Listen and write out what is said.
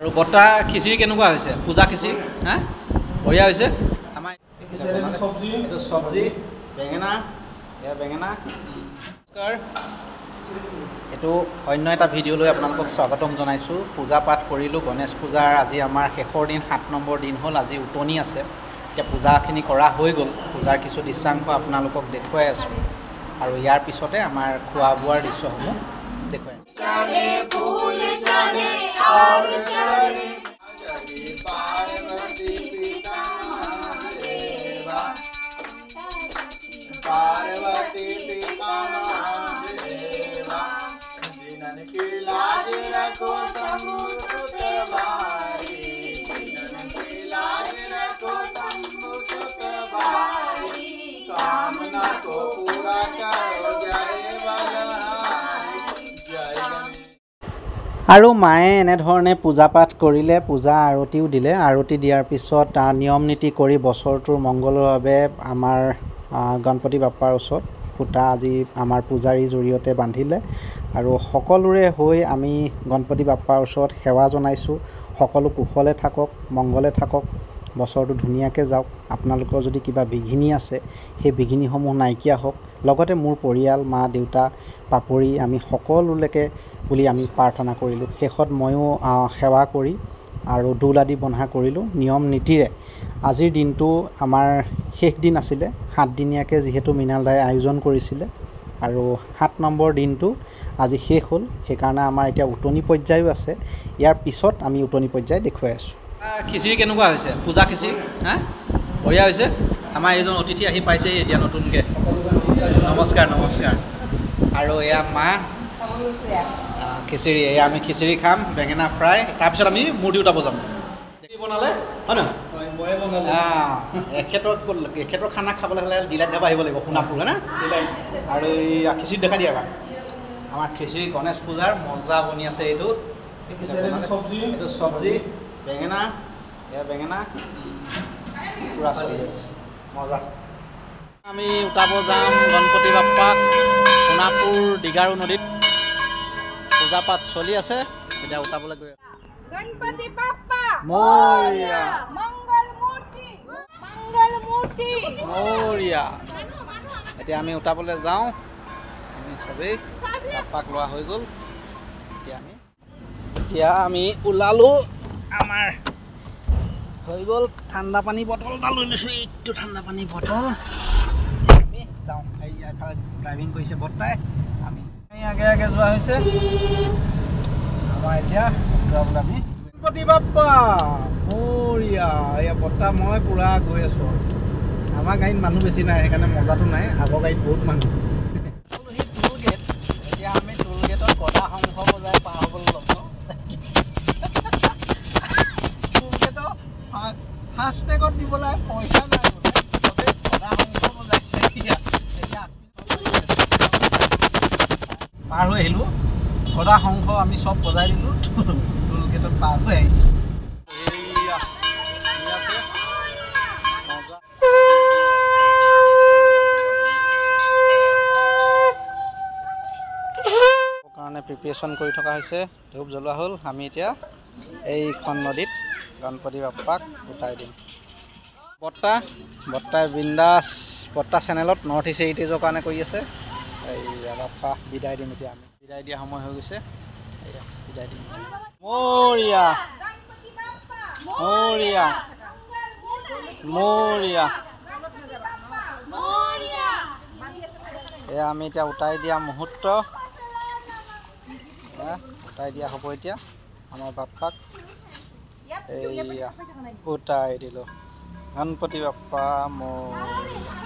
আৰু বটা খিচিৰি কেনেকুৱা হৈছে পূজা খিচিৰি হা বঢ়িয়া হৈছে আমাৰ চব্জি এইটো চব্জি বেঙেনা এয়া বেঙেনা নমস্কাৰ এইটো অন্য এটা ভিডিঅ'লৈ আপোনালোকক স্বাগতম জনাইছোঁ পূজা পাঠ কৰিলোঁ গণেশ পূজাৰ আজি আমাৰ শেষৰ দিন 7 নম্বৰ দিন হ'ল আজি উটনি আছে এতিয়া পূজাখিনি কৰা হৈ গ'ল পূজাৰ কিছু দৃশ্যাংশ আপোনালোকক দেখুৱাই আছোঁ আৰু ইয়াৰ পিছতে আমাৰ খোৱা বোৱাৰ দৃশ্যসমূহ দেখুৱাই আৰু মায়ে এনেধৰণে পূজা পাঠ কৰিলে পূজা আৰতিও দিলে আৰতি দিয়াৰ পিছত নিয়ম নীতি কৰি বছৰটোৰ মংগলৰ বাবে আমাৰ গণপতি বাপ্পাৰ ওচৰত সূতা আজি আমাৰ পূজাৰীৰ জৰিয়তে বান্ধিলে আৰু সকলোৰে হৈ আমি গণপতি বাপ্পাৰ ওচৰত সেৱা জনাইছোঁ সকলো কুশলে থাকক মংগলে থাকক বছৰটো ধুনীয়াকৈ যাওক আপোনালোকৰ যদি কিবা বিঘিনি আছে সেই বিঘিনিসমূহ নাইকিয়া হওক লগতে মোৰ পৰিয়াল মা দেউতা পাপৰি আমি সকলোলৈকে বুলি আমি প্ৰাৰ্থনা কৰিলোঁ শেষত ময়ো সেৱা কৰি আৰু দোল আদি বন্ধা কৰিলোঁ নিয়ম নীতিৰে আজিৰ দিনটো আমাৰ শেষ দিন আছিলে 7 দিনীয়াকৈ যিহেতু মৃণাল দাই আয়োজন কৰিছিলে আৰু 7 নম্বৰ দিনটো আজি শেষ হ'ল সেইকাৰণে আমাৰ এতিয়া উটনি পৰ্যায়ো আছে ইয়াৰ পিছত আমি উটনি পৰ্যায় দেখুৱাই আছোঁ খিচিৰি কেনেকুৱা হৈছে পূজা খিচিৰি হা বঢ়িয়া হৈছে আমাৰ এইজন অতিথি আহি পাইছে এতিয়া নতুনকৈ নমস্কাৰ নমস্কাৰ আৰু এয়া মা খিচিৰি এয়া আমি খিচিৰি খাম বেঙেনা ফ্ৰাই তাৰপিছত আমি মূৰ্তি উঠাব যাম বনালে হয় নহয় এখেতৰ খানা খাবলৈ হ'লে ডিলাইট ধাবা আহিব লাগিব সোণাপুৰ হয় না আৰু এই খিচিৰি দেখাই দিয়া আমাৰ খিচিৰি গণেশ পূজাৰ মজা বনি আছে এইটো চব্জি বেঙেনা এয়া বেঙেনা পূৰা চলি আছে মজা আমি উঠাব যাম গণপতি বাপ্পাক সোণাপুৰ দীঘাৰু নদীত পূজা পাঠ চলি আছে এতিয়া উঠাবলৈ গৈ গণপতি বাপ্পা মৰিয়া মংগল মূৰ্তি মৰিয়া এতিয়া আমি উঠাবলৈ যাওঁ আমি চবেই বাপ্পাক লোৱা হৈ গ'ল এতিয়া আমি ওলালোঁ আমাৰ হৈ গ'ল ঠাণ্ডা পানী বটল এটা লৈ লৈছোঁ এইটো ঠাণ্ডা পানী বটল আমি যাওঁ এই এফালে ড্ৰাইভিং কৰিছে বৰ্তাই আমি আগে আগে যোৱা হৈছে আমাৰ এতিয়া উঠাবলৈ আমি গণপতি বাপ্পা মৰিয়া এয়া বৰ্তা মই পূৰা গৈ আছোঁ আমাৰ গাড়ীত মানুহ বেছি নাই সেইকাৰণে মজাটো নাই আগৰ গাড়ীত বহুত মানুহ টোল গেট এতিয়া আমি টোল গেটত গদা শংখ বজাই পাৰ হ'বলৈ ল'ব টোল গেটত ফাষ্টেগত দিবলৈ পইচা নাই গদা শংখ বজাইছে এতিয়া পাৰ হৈ আহিলোঁ গদা শংখ আমি চব বজাই দিলোঁ টোল গেটত পাৰ হৈ আহিছোঁ কাৰণে প্ৰিপেৰেশ্যন কৰি থকা হৈছে ধূপ জ্বলোৱা হ'ল আমি এতিয়া এইখন নদীত গণপতি বাপ্পাক উঠাই দিম বৰ্তাই বিন্দাছ বৰ্তা চেনেলত নৰ্থ ইষ্ট হেৰিটেজৰ কাৰণে কৰি আছে এই বাপ্পা বিদায় দিম এতিয়া আমি বিদায় দিয়া সময় হৈ গৈছে এয়া বিদায় দিম মৰিয়া মৰিয়া মৰিয়া এয়া আমি এতিয়া উঠাই দিয়া মুহূৰ্ত উঠাই দিয়া হ'ব এতিয়া আমাৰ বাপ্পাক এইয়া উঠাই দিলোঁ গণপতি বাপ্পা মৰিয়া